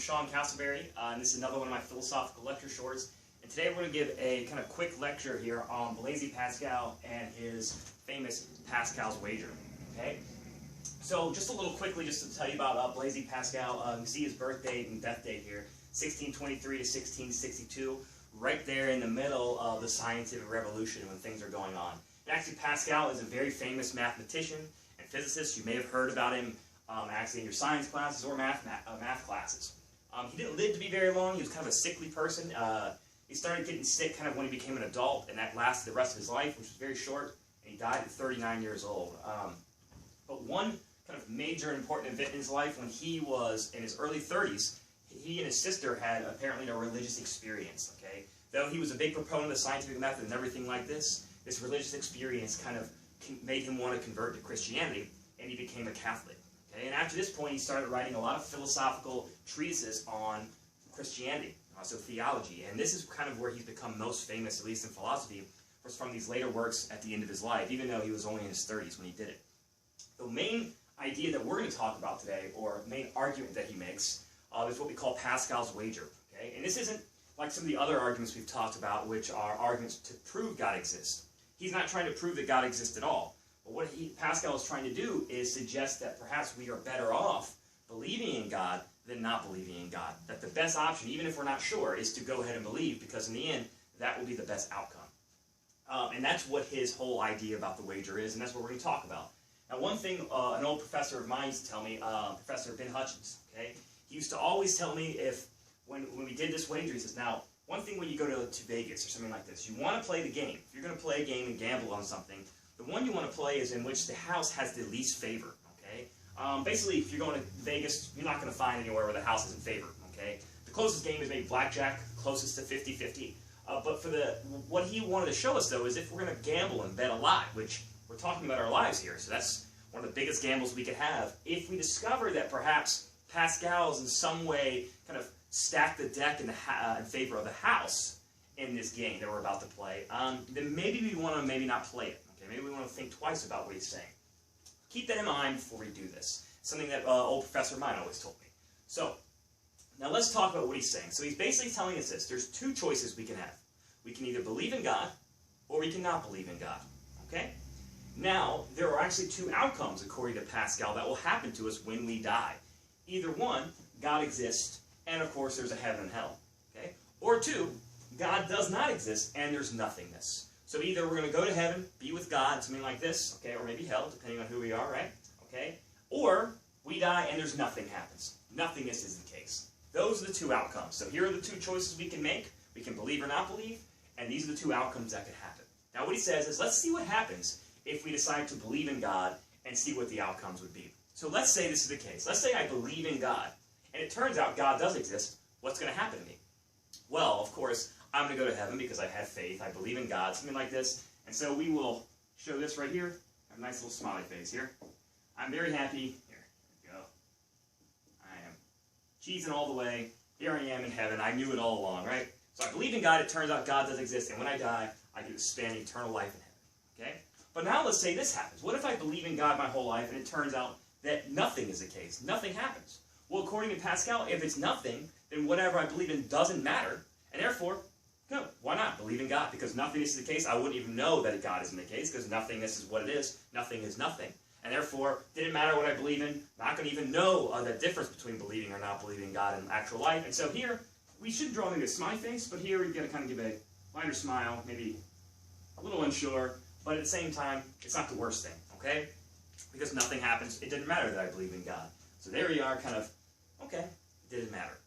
Castleberry, and this is another one of my philosophical lecture shorts. And today we're going to give a kind of quick lecture here on Blaise Pascal and his famous Pascal's wager. Okay, so just a little quickly, just to tell you about Blaise Pascal. You can see his birth date and death date here, 1623 to 1662, right there in the middle of the scientific revolution when things are going on. And actually, Pascal is a very famous mathematician and physicist. You may have heard about him actually in your science classes or math classes. He didn't live to be very long. He was kind of a sickly person. He started getting sick kind of when he became an adult, and that lasted the rest of his life, which was very short, and he died at 39 years old. But one kind of major and important event in his life, when he was in his early 30s, he and his sister had apparently a religious experience, okay? Though he was a big proponent of the scientific method and everything like this religious experience kind of made him want to convert to Christianity, and he became a Catholic. Okay? And after this point, he started writing a lot of philosophical treatises on Christianity, so theology. And this is kind of where he's become most famous, at least in philosophy, was from these later works at the end of his life, even though he was only in his 30s when he did it. The main idea that we're going to talk about today, or main argument that he makes, is what we call Pascal's wager. Okay? And this isn't like some of the other arguments we've talked about, which are arguments to prove God exists. He's not trying to prove that God exists at all. But what Pascal is trying to do is suggest that perhaps we are better off believing in God than not believing in God. That the best option, even if we're not sure, is to go ahead and believe, because in the end, that will be the best outcome. And that's what his whole idea about the wager is, and that's what we're going to talk about. Now, one thing an old professor of mine used to tell me, Professor Ben Hutchins, okay, he used to always tell me when we did this wager, he says, now, one thing when you go to Vegas or something like this, you want to play the game. If you're going to play a game and gamble on something, the one you want to play is in which the house has the least favor, okay? Basically, if you're going to Vegas, you're not going to find anywhere where the house is in favor, okay? The closest game is maybe blackjack, closest to 50-50. But for what he wanted to show us, though, is if we're going to gamble and bet a lot, which we're talking about our lives here, so that's one of the biggest gambles we could have. If we discover that perhaps Pascal's in some way kind of stacked the deck in favor of the house in this game that we're about to play, then maybe we want to maybe not play it. Okay? Maybe we want to think twice about what he's saying. Keep that in mind before we do this. Something that old professor of mine always told me. So, now let's talk about what he's saying. So he's basically telling us this. There's two choices we can have. We can either believe in God, or we cannot believe in God. Okay? Now, there are actually two outcomes, according to Pascal, that will happen to us when we die. Either one, God exists, and of course there's a heaven and hell. Okay? Or two, God does not exist, and there's nothingness. So either we're going to go to heaven, be with God, something like this, okay, or maybe hell, depending on who we are, right? Okay? Or we die and there's nothing happens. Nothingness is the case. Those are the two outcomes. So here are the two choices we can make. We can believe or not believe, and these are the two outcomes that could happen. Now what he says is, let's see what happens if we decide to believe in God and see what the outcomes would be. So let's say this is the case. Let's say I believe in God, and it turns out God does exist. What's going to happen to me? Well, of course, I'm going to go to heaven because I have faith. I believe in God, something like this. And so we will show this right here. I have a nice little smiley face here. I'm very happy. Here we go. I am cheesing all the way. Here I am in heaven. I knew it all along, right? So I believe in God. It turns out God does exist. And when I die, I get to spend eternal life in heaven. Okay? But now let's say this happens. What if I believe in God my whole life and it turns out that nothing is the case? Nothing happens. Well, according to Pascal, if it's nothing, then whatever I believe in doesn't matter. And therefore, no, why not believe in God? Because nothingness is the case. I wouldn't even know that God isn't the case, because nothingness is what it is. Nothing is nothing. And therefore, didn't matter what I believe in. Not going to even know the difference between believing or not believing in God in actual life. And so here, we should draw maybe a smiley face, but here we've got to kind of give a lighter smile, maybe a little unsure, but at the same time, it's not the worst thing, okay? Because nothing happens. It didn't matter that I believe in God. So there you are, kind of, okay, it didn't matter.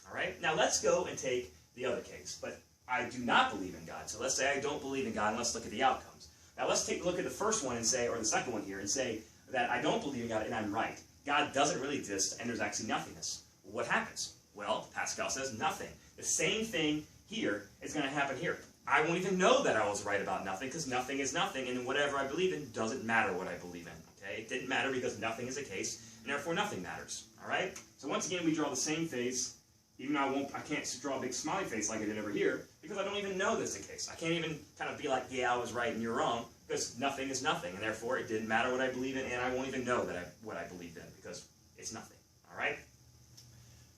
All right? Now let's go and take the other case, but I do not believe in God. So let's say I don't believe in God, and let's look at the outcomes. Now let's take a look at the first one and say, or the second one here, and say that I don't believe in God and I'm right. God doesn't really exist and there's actually nothingness. What happens? Well, Pascal says nothing. The same thing here is going to happen here. I won't even know that I was right about nothing, because nothing is nothing, and whatever I believe in doesn't matter what I believe in. Okay? It didn't matter because nothing is a case, and therefore nothing matters. All right? So once again, we draw the same face. Even though I can't draw a big smiley face like I did over here, because I don't even know this is the case. I can't even kind of be like, yeah, I was right and you're wrong, because nothing is nothing, and therefore it didn't matter what I believe in, and I won't even know what I believed in, because it's nothing. All right?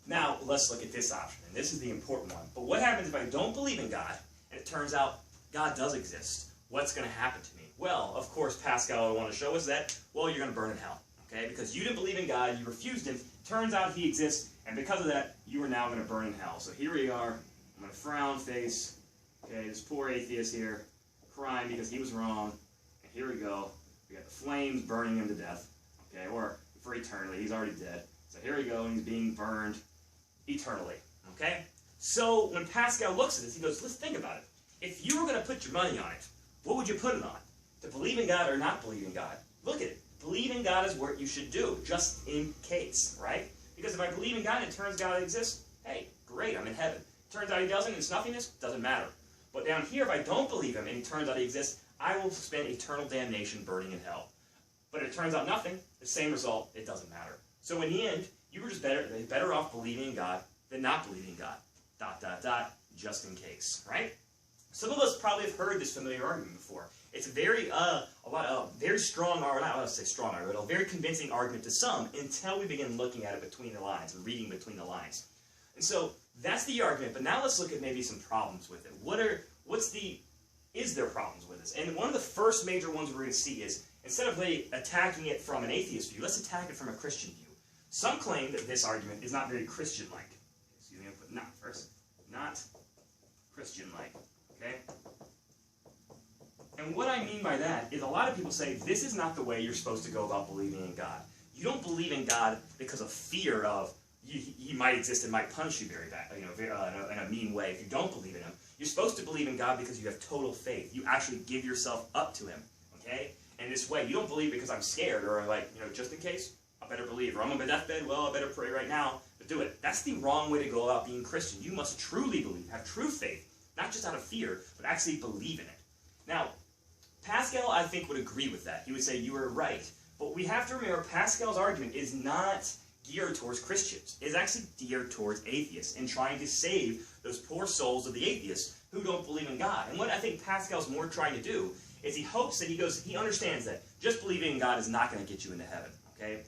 Now, let's look at this option, and this is the important one. But what happens if I don't believe in God, and it turns out God does exist? What's going to happen to me? Well, of course, Pascal will want to show us that, well, you're going to burn in hell, okay? Because you didn't believe in God, you refused him, turns out he exists, and because of that, you are now going to burn in hell. So here we are, I'm going to frown face, okay, this poor atheist here, crying because he was wrong, and here we go, we got the flames burning him to death, okay, or for eternity, he's already dead. So here we go, and he's being burned eternally, okay? So when Pascal looks at this, he goes, let's think about it. If you were going to put your money on it, what would you put it on? To believe in God or not believe in God? Look at it. Believe in God is what you should do, just in case, right? Because if I believe in God and it turns out God exists, hey, great, I'm in heaven. Turns out he doesn't, it's nothingness, doesn't matter. But down here, if I don't believe him and it turns out he exists, I will spend eternal damnation burning in hell. But if it turns out nothing, the same result, it doesn't matter. So in the end, you were just better off believing in God than not believing in God. ... just in case, right? Some of us probably have heard this familiar argument before. It's a very, very strong, or not let's say strong argument, a very convincing argument to some until we begin looking at it between the lines and reading between the lines. And so that's the argument. But now let's look at maybe some problems with it. Is there problems with this? And one of the first major ones we're going to see is instead of attacking it from an atheist view, let's attack it from a Christian view. Some claim that this argument is not very Christian-like. Excuse me, I'll put not first. Not Christian-like. Okay? And what I mean by that is a lot of people say this is not the way you're supposed to go about believing in God. You don't believe in God because of fear of he might exist and might punish you very bad, in a mean way if you don't believe in him. You're supposed to believe in God because you have total faith. You actually give yourself up to him. Okay? And this way, you don't believe because I'm scared or just in case, I better believe. Or I'm on my deathbed, well, I better pray right now. But do it. That's the wrong way to go about being Christian. You must truly believe, have true faith, not just out of fear, but actually believe in it. Now, Pascal, I think, would agree with that. He would say you were right. But we have to remember Pascal's argument is not geared towards Christians. It's actually geared towards atheists and trying to save those poor souls of the atheists who don't believe in God. And what I think Pascal's more trying to do is he hopes that he understands that just believing in God is not going to get you into heaven, okay?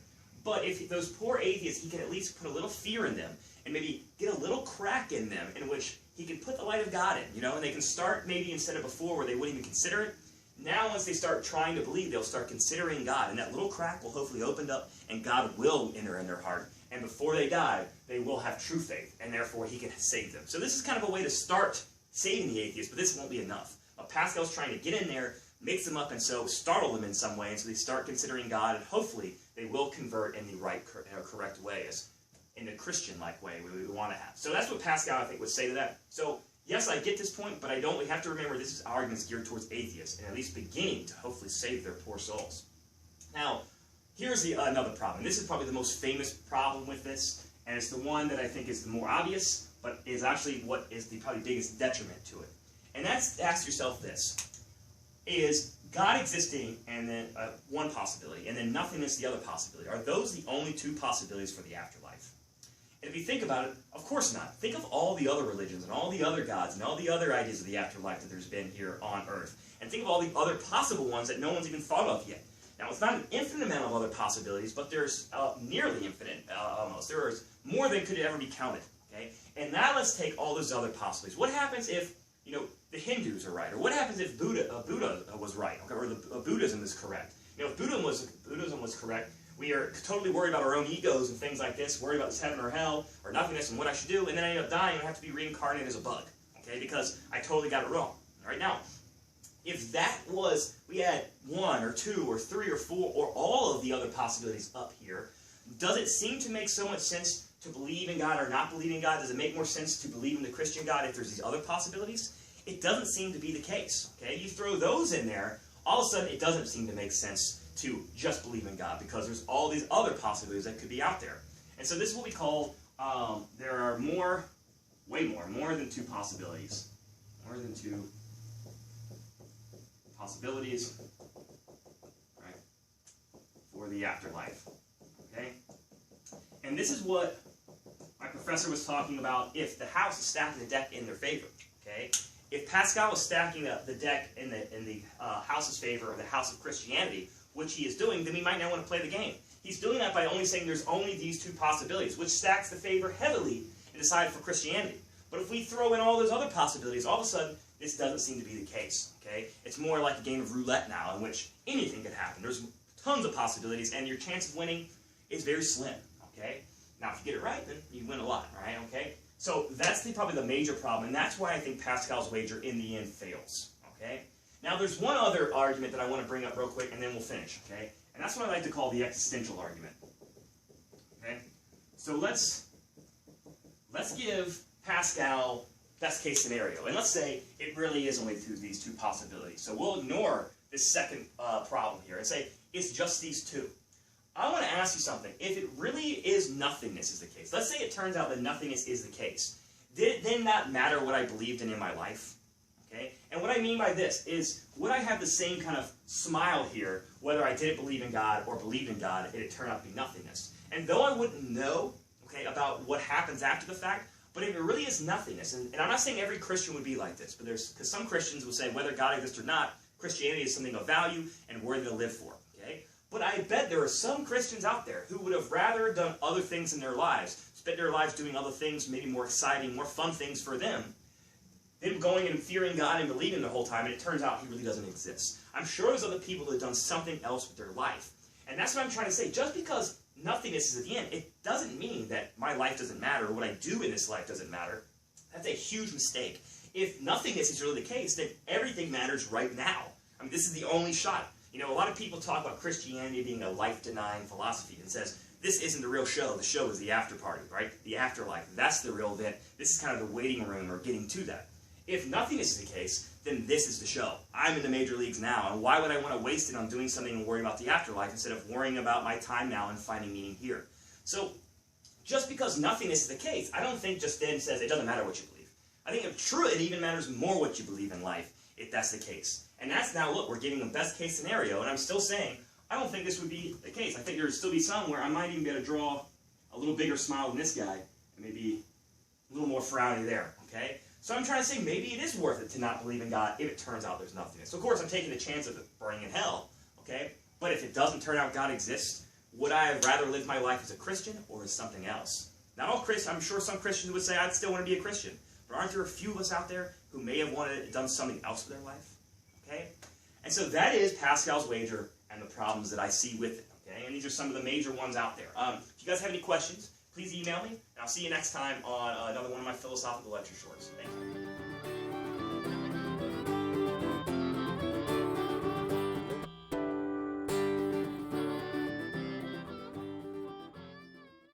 But if those poor atheists, he can at least put a little fear in them and maybe get a little crack in them in which he can put the light of God in, and they can start maybe instead of before where they wouldn't even consider it. Now once they start trying to believe, they'll start considering God, and that little crack will hopefully open up, and God will enter in their heart. And before they die, they will have true faith, and therefore he can save them. So this is kind of a way to start saving the atheists, but this won't be enough. Pascal's trying to get in there, mix them up, and so startle them in some way, and so they start considering God, and hopefully they will convert in the right, correct way, as in the Christian-like way we want to have. So that's what Pascal, I think, would say to that. So yes, I get this point, but we have to remember this is arguments geared towards atheists, and at least beginning to hopefully save their poor souls. Now, here's another problem. This is probably the most famous problem with this, and it's the one that I think is the more obvious, but is actually what is the probably biggest detriment to it. And that's, ask yourself this. Is God existing and then one possibility, and then nothingness the other possibility? Are those the only two possibilities for the afterlife? And if you think about it, of course not. Think of all the other religions and all the other gods and all the other ideas of the afterlife that there's been here on Earth. And think of all the other possible ones that no one's even thought of yet. Now, it's not an infinite amount of other possibilities, but there's nearly infinite, almost. There is more than could ever be counted. Okay? And now let's take all those other possibilities. What happens if, the Hindus are right? Or what happens if Buddha was right? Okay? Or Buddhism is correct? If Buddhism was correct, we are totally worried about our own egos and things like this, worried about this heaven or hell, or nothingness and what I should do, and then I end up dying and have to be reincarnated as a bug, okay, because I totally got it wrong. All right, now, if that was, we had 1 or 2 or 3 or 4 or all of the other possibilities up here, does it seem to make so much sense to believe in God or not believe in God? Does it make more sense to believe in the Christian God if there's these other possibilities? It doesn't seem to be the case, okay? You throw those in there, all of a sudden it doesn't seem to make sense to just believe in God because there's all these other possibilities that could be out there. And so this is what we call, there are way more than 2 possibilities. More than 2 possibilities, right, for the afterlife, okay? And this is what my professor was talking about if the house is stacking the deck in their favor, okay? If Pascal was stacking the deck in the house's favor or the house of Christianity, which he is doing, then we might now want to play the game. he's doing that by only saying there's only these two possibilities, which stacks the favor heavily in the side for Christianity. But if we throw in all those other possibilities, all of a sudden, this doesn't seem to be the case, okay? It's more like a game of roulette now, in which anything could happen. There's tons of possibilities, and your chance of winning is very slim, okay? Now, if you get it right, then you win a lot, right, okay? So that's probably the major problem, and that's why I think Pascal's wager in the end fails, okay? Now, there's one other argument that I want to bring up real quick, and then we'll finish, okay? And that's what I like to call the existential argument, okay? So let's give Pascal best case scenario, and let's say it really is only these two possibilities. So we'll ignore this second problem here and say it's just these two. I want to ask you something. If it really is nothingness is the case, let's say it turns out that nothingness is the case, did it then not matter what I believed in my life? Okay? And what I mean by this is, would I have the same kind of smile here, whether I didn't believe in God or believed in God, and it turned out to be nothingness? And though I wouldn't know, okay, about what happens after the fact, but if it really is nothingness, and I'm not saying every Christian would be like this, but because some Christians will say whether God exists or not, Christianity is something of value and worthy to live for, okay? But I bet there are some Christians out there who would have rather done other things in their lives, spent their lives doing other things, maybe more exciting, more fun things for them, than going and fearing God and believing the whole time, and it turns out He really doesn't exist. I'm sure there's other people that have done something else with their life. And that's what I'm trying to say. Just because nothingness is at the end, it doesn't mean that my life doesn't matter, or what I do in this life doesn't matter. That's a huge mistake. If nothingness is really the case, then everything matters right now. I mean, this is the only shot. You know, a lot of people talk about Christianity being a life-denying philosophy and says, this isn't the real show. The show is the after party, right? The afterlife. That's the real event. This is kind of the waiting room or getting to that. If nothingness is the case, then this is the show. I'm in the major leagues now, and why would I want to waste it on doing something and worry about the afterlife instead of worrying about my time now and finding meaning here? So, just because nothingness is the case, I don't think just then says it doesn't matter what you believe. I think if true, it even matters more what you believe in life, if that's the case. And that's now, look, we're giving a best case scenario, and I'm still saying, I don't think this would be the case. I think there would still be some where I might even be able to draw a little bigger smile than this guy, and maybe a little more frowny there, okay? So I'm trying to say maybe it is worth it to not believe in God if it turns out there's nothingness. So of course I'm taking the chance of it burning in hell, okay? But if it doesn't turn out God exists, would I have rather lived my life as a Christian or as something else? Not all Christians, I'm sure some Christians would say I'd still want to be a Christian. But aren't there a few of us out there who may have done something else with their life? Okay? And so that is Pascal's wager and the problems that I see with it. Okay? And these are some of the major ones out there. If you guys have any questions, please email me, and I'll see you next time on another one of my philosophical lecture shorts. Thank you.